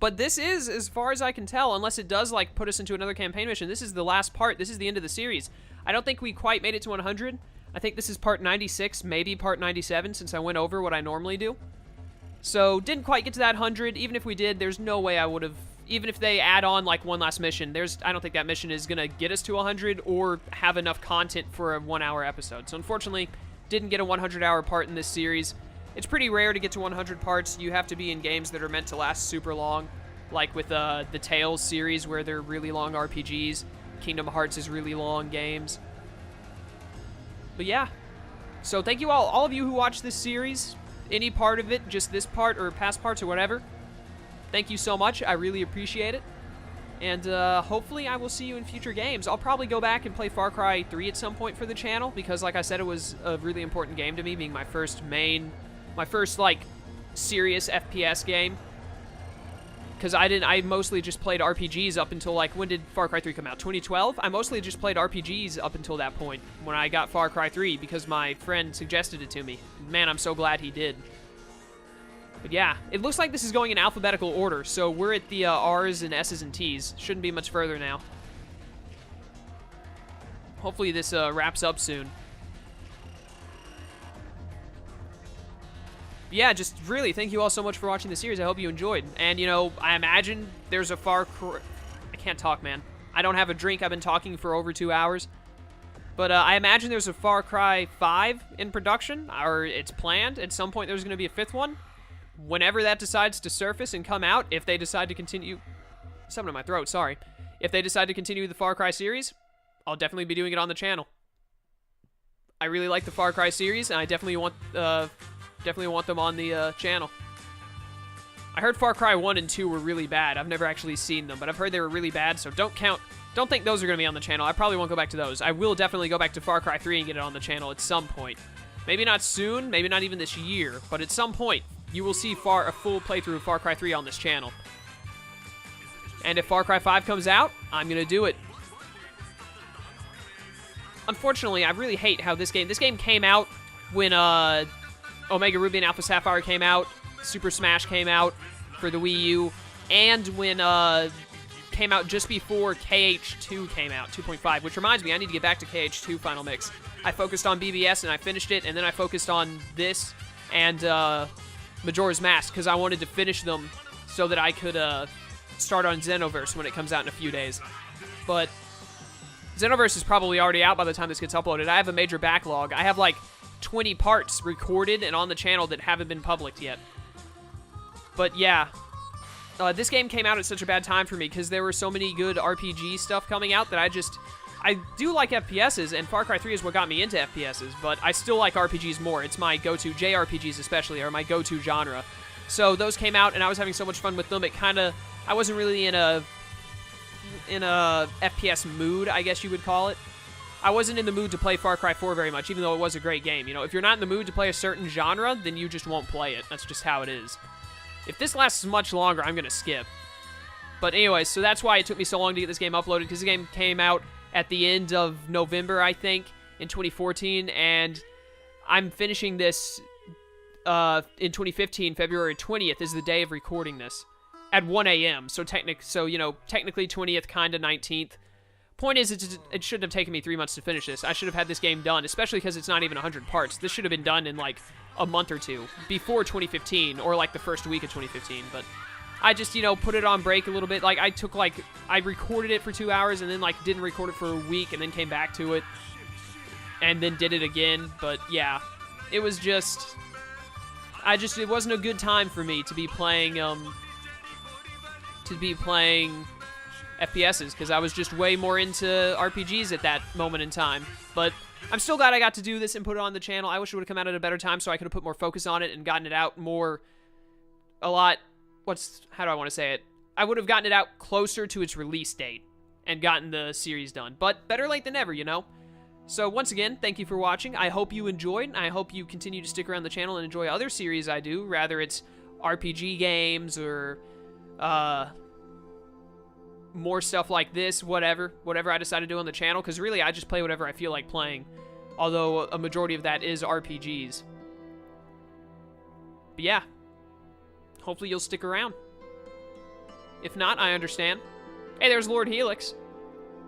But this is, as far as I can tell, unless it does, like, put us into another campaign mission, this is the last part. This is the end of the series. I don't think we quite made it to 100. I think this is part 96, maybe part 97, since I went over what I normally do. So, didn't quite get to that 100. Even if we did, there's no way I would have... Even if they add on, like, one last mission, I don't think that mission is going to get us to 100 or have enough content for a 1-hour episode. So, unfortunately, didn't get a 100-hour part in this series. It's pretty rare to get to 100 parts. You have to be in games that are meant to last super long, like with the Tales series, where they're really long RPGs. Kingdom Hearts is really long games. But yeah. So, thank you all of you who watched this series. Any part of it, just this part or past parts or whatever. Thank you so much. I really appreciate it. And hopefully I will see you in future games. I'll probably go back and play Far Cry 3 at some point for the channel, because like I said, it was a really important game to me, being my first, like, serious FPS game. Because I mostly just played RPGs up until, like, when did Far Cry 3 come out? 2012? I mostly just played RPGs up until that point, when I got Far Cry 3, because my friend suggested it to me. Man, I'm so glad he did. But yeah, it looks like this is going in alphabetical order, so we're at the R's and S's and T's. Shouldn't be much further now. Hopefully this wraps up soon. Yeah, just really, thank you all so much for watching the series. I hope you enjoyed. And, you know, I imagine there's a Far Cry... I can't talk, man. I don't have a drink. I've been talking for over 2 hours. But I imagine there's a Far Cry 5 in production, or it's planned. At some point there's going to be a 5th one. Whenever that decides to surface and come out, if they decide to continue... Something in my throat, sorry. If they decide to continue the Far Cry series, I'll definitely be doing it on the channel. I really like the Far Cry series, and I definitely want them on the channel. I heard Far Cry 1 and 2 were really bad. I've never actually seen them, but I've heard they were really bad, so don't think those are going to be on the channel. I probably won't go back to those. I will definitely go back to Far Cry 3 and get it on the channel at some point. Maybe not soon, maybe not even this year, but at some point, you will see a full playthrough of Far Cry 3 on this channel. And if Far Cry 5 comes out, I'm going to do it. Unfortunately, I really hate how this game came out when Omega Ruby and Alpha Sapphire came out, Super Smash came out for the Wii U, and when came out just before KH2 came out, 2.5, which reminds me, I need to get back to KH2 Final Mix. I focused on BBS and I finished it, and then I focused on this and Majora's Mask, because I wanted to finish them so that I could start on Xenoverse when it comes out in a few days. But Xenoverse is probably already out by the time this gets uploaded. I have a major backlog. I have like 20 parts recorded and on the channel that haven't been published yet. But yeah, this game came out at such a bad time for me because there were so many good RPG stuff coming out that I do like FPSs, and Far Cry 3 is what got me into FPSs, but I still like RPGs more. It's my go-to, JRPGs especially, are my go-to genre. So those came out, and I was having so much fun with them, I wasn't really in a FPS mood, I guess you would call it. I wasn't in the mood to play Far Cry 4 very much, even though it was a great game. You know, if you're not in the mood to play a certain genre, then you just won't play it. That's just how it is. If this lasts much longer, I'm going to skip. But anyways, so that's why it took me so long to get this game uploaded, because the game came out at the end of November, I think, in 2014, and I'm finishing this in 2015. February 20th is the day of recording this at 1 a.m. So technically 20th, kind of 19th. Point is, it shouldn't have taken me 3 months to finish this. I should have had this game done, especially because it's not even 100 parts. This should have been done in like a month or two before 2015, or like the first week of 2015, but I just, put it on break a little bit. Like, I recorded it for 2 hours and then, like, didn't record it for a week and then came back to it and then did it again. But, yeah, it was just, it wasn't a good time for me to be playing FPSs, because I was just way more into RPGs at that moment in time. But I'm still glad I got to do this and put it on the channel. I wish it would have come out at a better time so I could have put more focus on it and gotten it out how do I want to say it? I would have gotten it out closer to its release date and gotten the series done. But better late than never, So once again, thank you for watching. I hope you enjoyed, and I hope you continue to stick around the channel and enjoy other series I do, rather it's RPG games or more stuff like this, whatever I decide to do on the channel, because really I just play whatever I feel like playing, although a majority of that is RPGs. But yeah, hopefully you'll stick around. If not, I understand. Hey, there's Lord Helix.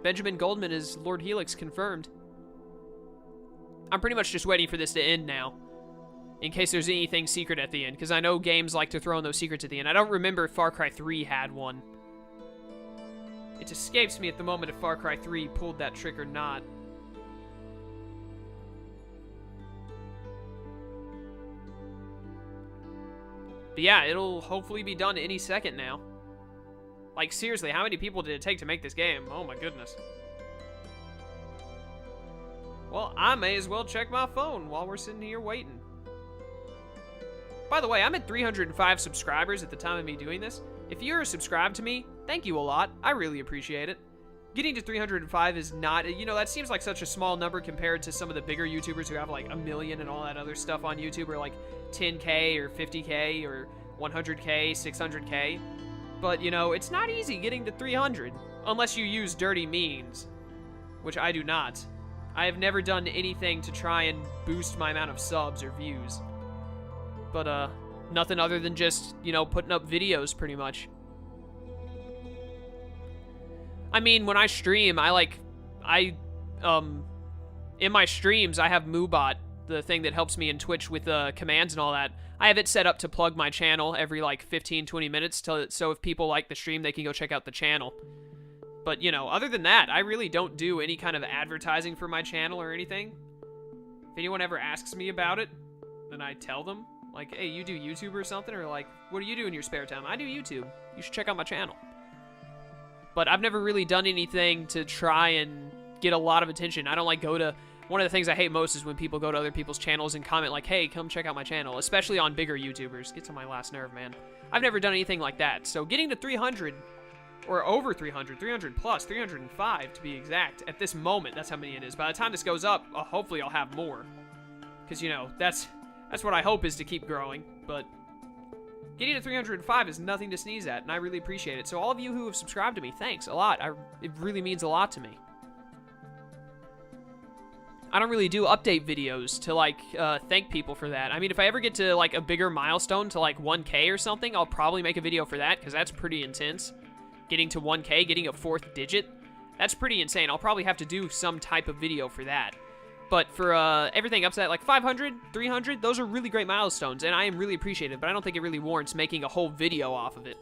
Benjamin Goldman is Lord Helix confirmed. I'm pretty much just waiting for this to end now, in case there's anything secret at the end, because I know games like to throw in those secrets at the end. I don't remember if Far Cry 3 had one. It escapes me at the moment if Far Cry 3 pulled that trick or not. But yeah, it'll hopefully be done any second now. Like, seriously, how many people did it take to make this game? Oh my goodness. Well, I may as well check my phone while we're sitting here waiting. By the way, I'm at 305 subscribers at the time of me doing this. If you're subscribed to me, thank you a lot. I really appreciate it. Getting to 305 is not, you know, that seems like such a small number compared to some of the bigger YouTubers who have like 1 million and all that other stuff on YouTube, or like 10K or 50K or 100K, 600K. But, you know, it's not easy getting to 300 unless you use dirty means, which I do not. I have never done anything to try and boost my amount of subs or views. But, nothing other than just, you know, putting up videos pretty much. I mean, when I stream, in my streams, I have MooBot, the thing that helps me in Twitch with commands and all that. I have it set up to plug my channel every like 15, 20 minutes, so if people like the stream, they can go check out the channel. But, you know, other than that, I really don't do any kind of advertising for my channel or anything. If anyone ever asks me about it, then I tell them, like, hey, you do YouTube or something? Or like, what do you do in your spare time? I do YouTube. You should check out my channel. But I've never really done anything to try and get a lot of attention. I don't like go to... One of the things I hate most is when people go to other people's channels and comment like, hey, come check out my channel, especially on bigger YouTubers. Gets on my last nerve, man. I've never done anything like that. So getting to 300, or over 300, 300 plus, 305 to be exact, at this moment, that's how many it is. By the time this goes up, hopefully I'll have more. Because, you know, that's what I hope is to keep growing. But getting to 305 is nothing to sneeze at, and I really appreciate it. So all of you who have subscribed to me, thanks a lot. It really means a lot to me. I don't really do update videos to, like, thank people for that. I mean, if I ever get to, like, a bigger milestone to, like, 1K or something, I'll probably make a video for that, because that's pretty intense. Getting to 1K, getting a 4th digit, that's pretty insane. I'll probably have to do some type of video for that. But for everything up to that, like 500, 300, those are really great milestones, and I am really appreciative, but I don't think it really warrants making a whole video off of it.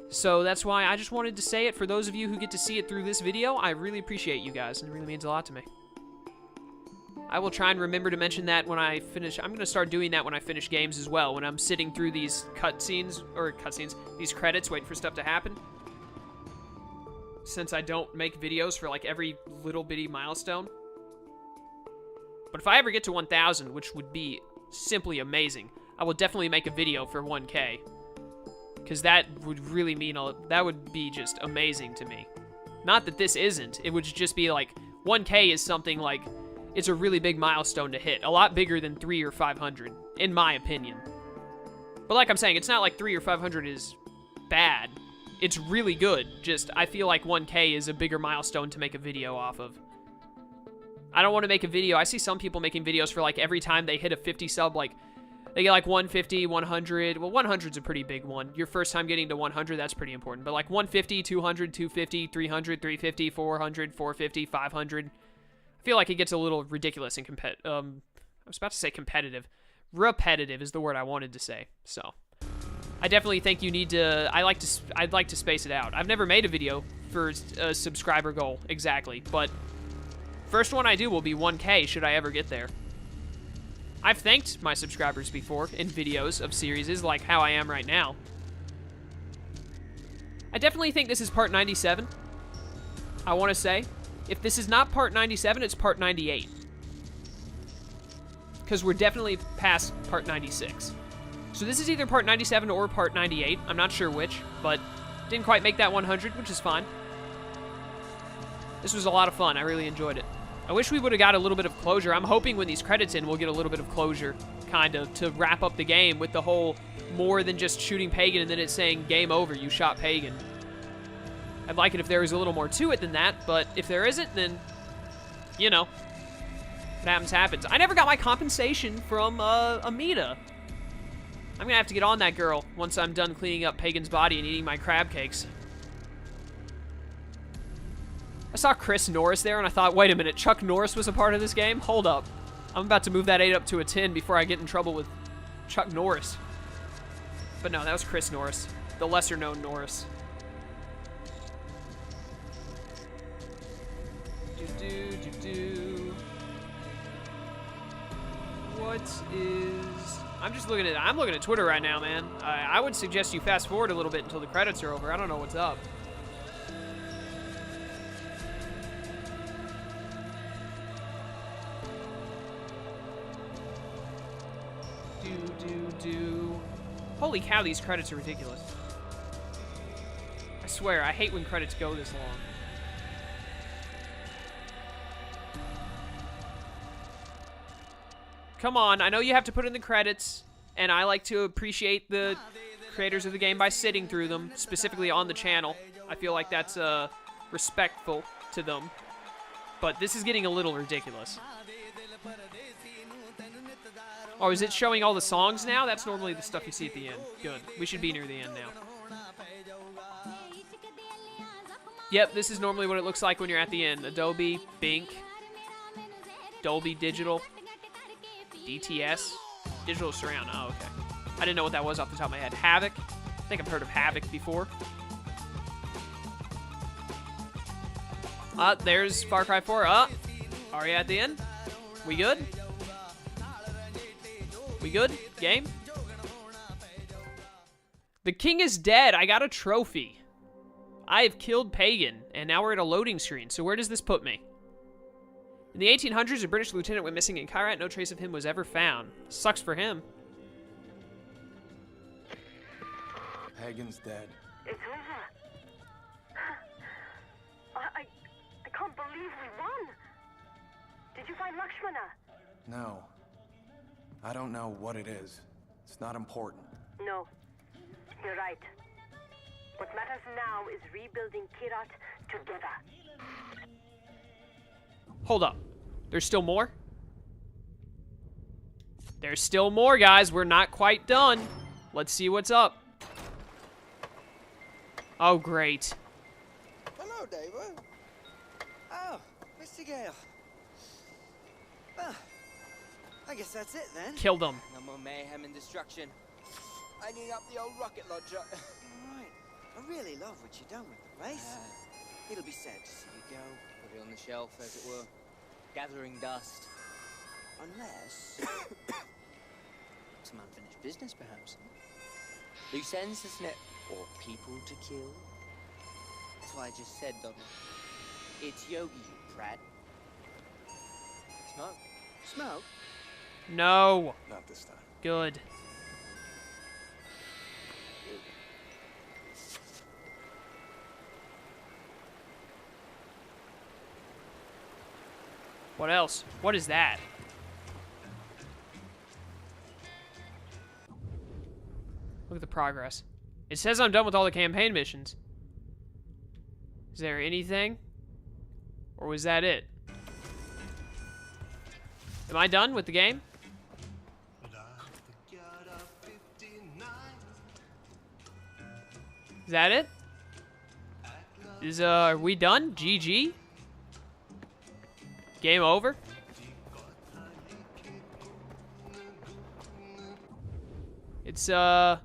So that's why I just wanted to say it. For those of you who get to see it through this video, I really appreciate you guys, and it really means a lot to me. I will try and remember to mention that when I finish. I'm going to start doing that when I finish games as well, when I'm sitting through these these credits, waiting for stuff to happen. Since I don't make videos for like every little bitty milestone. But if I ever get to 1,000, which would be simply amazing, I will definitely make a video for 1K. Because that would really mean, that would be just amazing to me. Not that this isn't, it would just be like, 1K is something like, it's a really big milestone to hit. A lot bigger than 300 or 500, in my opinion. But like I'm saying, it's not like 300 or 500 is bad. It's really good, just I feel like 1K is a bigger milestone to make a video off of. I don't want to make a video. I see some people making videos for like every time they hit a 50 sub, like they get like 150, 100. Well, 100's a pretty big one. Your first time getting to 100, that's pretty important. But like 150, 200, 250, 300, 350, 400, 450, 500. I feel like it gets a little ridiculous and I was about to say competitive. Repetitive is the word I wanted to say. So I definitely think you need to, I'd like to space it out. I've never made a video for a subscriber goal exactly, but first one I do will be 1K should I ever get there. I've thanked my subscribers before in videos of series like how I am right now. I definitely think this is part 97. I want to say, if this is not part 97, it's part 98. Because we're definitely past part 96. So this is either part 97 or part 98. I'm not sure which, but didn't quite make that 100, which is fine. This was a lot of fun. I really enjoyed it. I wish we would have got a little bit of closure. I'm hoping when these credits end, we'll get a little bit of closure, kind of, to wrap up the game with the whole more than just shooting Pagan and then it's saying, game over, you shot Pagan. I'd like it if there was a little more to it than that, but if there isn't, then, you know, what happens, happens. I never got my compensation from Amita. I'm gonna have to get on that girl once I'm done cleaning up Pagan's body and eating my crab cakes. I saw Chris Norris there and I thought, wait a minute, Chuck Norris was a part of this game? Hold up. I'm about to move that 8 up to a 10 before I get in trouble with Chuck Norris. But no, that was Chris Norris, the lesser known Norris. What is... I'm just looking at... I'm looking at Twitter right now, man. I would suggest you fast forward a little bit until the credits are over. I don't know what's up. Holy cow, these credits are ridiculous. I swear, I hate when credits go this long. Come on, I know you have to put in the credits, and I like to appreciate the creators of the game by sitting through them, specifically on the channel. I feel like that's respectful to them. But this is getting a little ridiculous. Oh, is it showing all the songs now? That's normally the stuff you see at the end. Good. We should be near the end now. Yep, this is normally what it looks like when you're at the end. Adobe, Bink, Dolby Digital, DTS, Digital Surround. Oh, okay. I didn't know what that was off the top of my head. Havoc. I think I've heard of Havoc before. There's Far Cry 4. Are you at the end? We good? We good? Game? The king is dead. I got a trophy. I have killed Pagan, and now we're at a loading screen. So where does this put me? In the 1800s, a British lieutenant went missing in Kyrat. No trace of him was ever found. Sucks for him. Pagan's dead. It's over. I can't believe we won. Did you find Lakshmana? No. I don't know what it is. It's not important. No. You're right. What matters now is rebuilding Kyrat together. Hold up. There's still more? There's still more, guys. We're not quite done. Let's see what's up. Oh, great. Hello, David. Oh, Mr. Gale. Well, I guess that's it then. Killed them. No more mayhem and destruction. I need up the old rocket launcher. Right. I really love what you've done with the place. It'll be sad to see you go. Put it on the shelf, as it were. Gathering dust. Unless... Some unfinished business, perhaps. Loose ends, isn't it? Or people to kill. That's what I just said, Donald. It's Yogi, you prat. Smoke. Smoke? No. Not this time. Good. What else? What is that? Look at the progress. It says I'm done with all the campaign missions. Is there anything? Or was that it? Am I done with the game? Is that it? Are we done? GG? Game over? It's, doesn't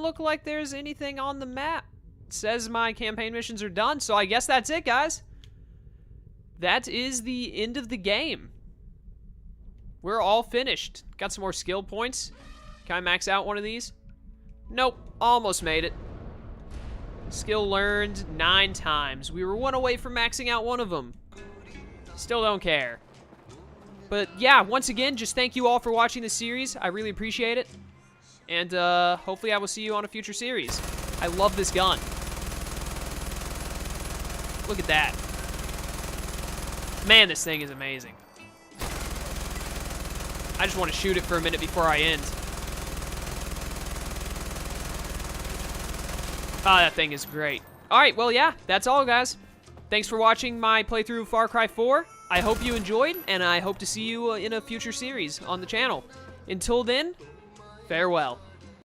look like there's anything on the map. It says my campaign missions are done, so I guess that's it, guys. That is the end of the game. We're all finished. Got some more skill points. Can I max out one of these? Nope. Almost made it. Skill learned 9 times. We were 1 away from maxing out one of them. Still don't care. But yeah, once again, just thank you all for watching this series. I really appreciate it. And hopefully I will see you on a future series. I love this gun. Look at that. Man, this thing is amazing. I just want to shoot it for a minute before I end. Ah, that thing is great. Alright, well, yeah, that's all, guys. Thanks for watching my playthrough of Far Cry 4. I hope you enjoyed, and I hope to see you in a future series on the channel. Until then, Farewell.